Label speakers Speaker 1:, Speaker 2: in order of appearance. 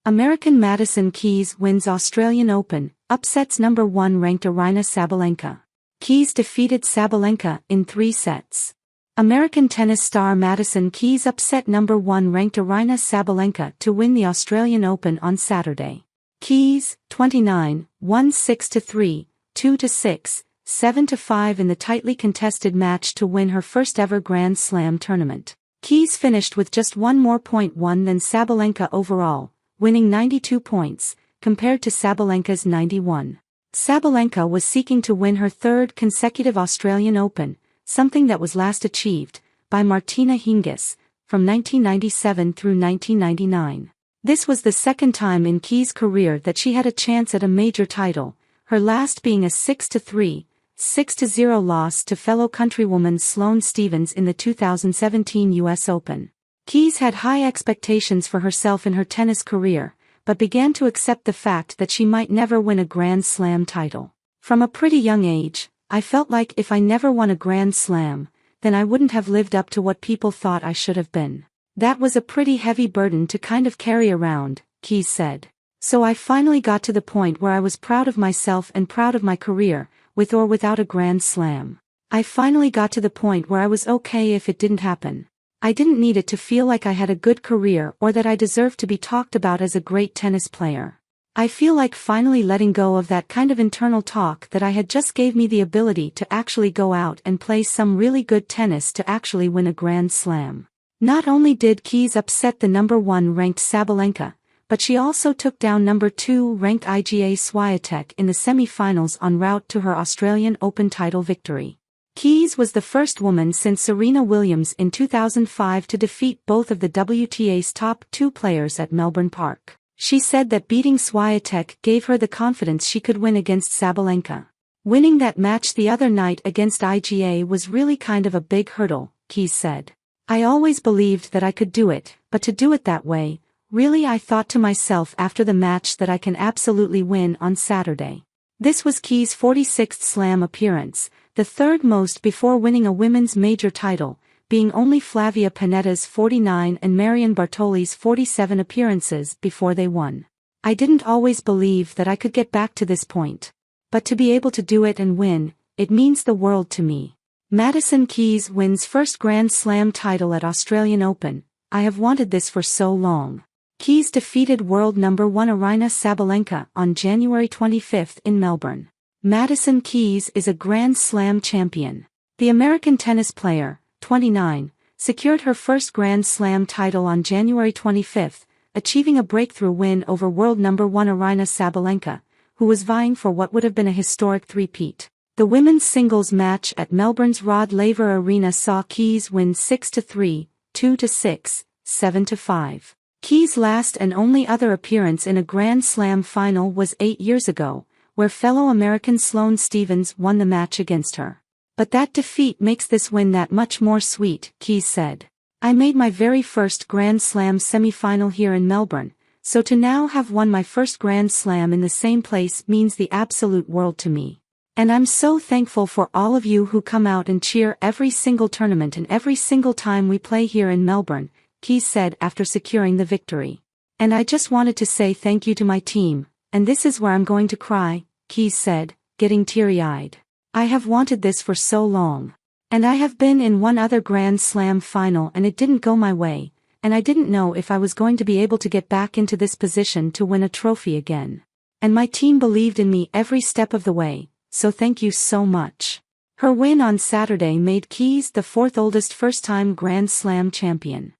Speaker 1: American Madison Keys wins Australian Open, upsets number 1 ranked Aryna Sabalenka. Keys defeated Sabalenka in 3 sets. American tennis star Madison Keys upset number 1 ranked Aryna Sabalenka to win the Australian Open on Saturday. Keys, 29, won 6-3, 2-6, 7-5 in the tightly contested match to win her first ever Grand Slam tournament. Keys finished with just one more point won than Sabalenka overall, winning 92 points, compared to Sabalenka's 91. Sabalenka was seeking to win her 3rd consecutive Australian Open, something that was last achieved by Martina Hingis from 1997 through 1999. This was the 2nd time in Keys' career that she had a chance at a major title, her last being a 6-3, 6-0 loss to fellow countrywoman Sloane Stephens in the 2017 US Open. Keys had high expectations for herself in her tennis career, but began to accept the fact that she might never win a Grand Slam title. From a pretty young age, I felt like if I never won a Grand Slam, then I wouldn't have lived up to what people thought I should have been. That was a pretty heavy burden to kind of carry around, Keys said. So I finally got to the point where I was proud of myself and proud of my career, with or without a Grand Slam. I finally got to the point where I was okay if it didn't happen. I didn't need it to feel like I had a good career or that I deserved to be talked about as a great tennis player. I feel like finally letting go of that kind of internal talk that I had just gave me the ability to actually go out and play some really good tennis to actually win a Grand Slam. Not only did Keys upset the number 1 ranked Sabalenka, but she also took down number 2 ranked Iga Swiatek in the semi-finals en route to her Australian Open title victory. Keys was the first woman since Serena Williams in 2005 to defeat both of the WTA's top 2 players at Melbourne Park. She said that beating Swiatek gave her the confidence she could win against Sabalenka. Winning that match the other night against Iga was really kind of a big hurdle, Keys said. I always believed that I could do it, but to do it that way, really I thought to myself after the match that I can absolutely win on Saturday. This was Keys' 46th Slam appearance, the 3rd most before winning a women's major title, being only Flavia Panetta's 49 and Marion Bartoli's 47 appearances before they won. I didn't always believe that I could get back to this point. But to be able to do it and win, it means the world to me. Madison Keys wins first Grand Slam title at Australian Open. I have wanted this for so long. Keys defeated world number 1 Aryna Sabalenka on January 25 in Melbourne. Madison Keys is a Grand Slam champion. The American tennis player, 29, secured her first Grand Slam title on January 25, achieving a breakthrough win over world number 1 Aryna Sabalenka, who was vying for what would have been a historic three-peat. The women's singles match at Melbourne's Rod Laver Arena saw Keys win 6-3, 2-6, 7-5. Keys' last and only other appearance in a Grand Slam final was 8 years ago, where fellow American Sloane Stephens won the match against her. But that defeat makes this win that much more sweet, Keys said. I made my very first Grand Slam semi-final here in Melbourne, so to now have won my first Grand Slam in the same place means the absolute world to me. And I'm so thankful for all of you who come out and cheer every single tournament and every single time we play here in Melbourne, Keys said after securing the victory. And I just wanted to say thank you to my team, and this is where I'm going to cry, Keys said, getting teary-eyed. I have wanted this for so long. And I have been in one other Grand Slam final and it didn't go my way, and I didn't know if I was going to be able to get back into this position to win a trophy again. And my team believed in me every step of the way, so thank you so much. Her win on Saturday made Keys the 4th oldest first-time Grand Slam champion.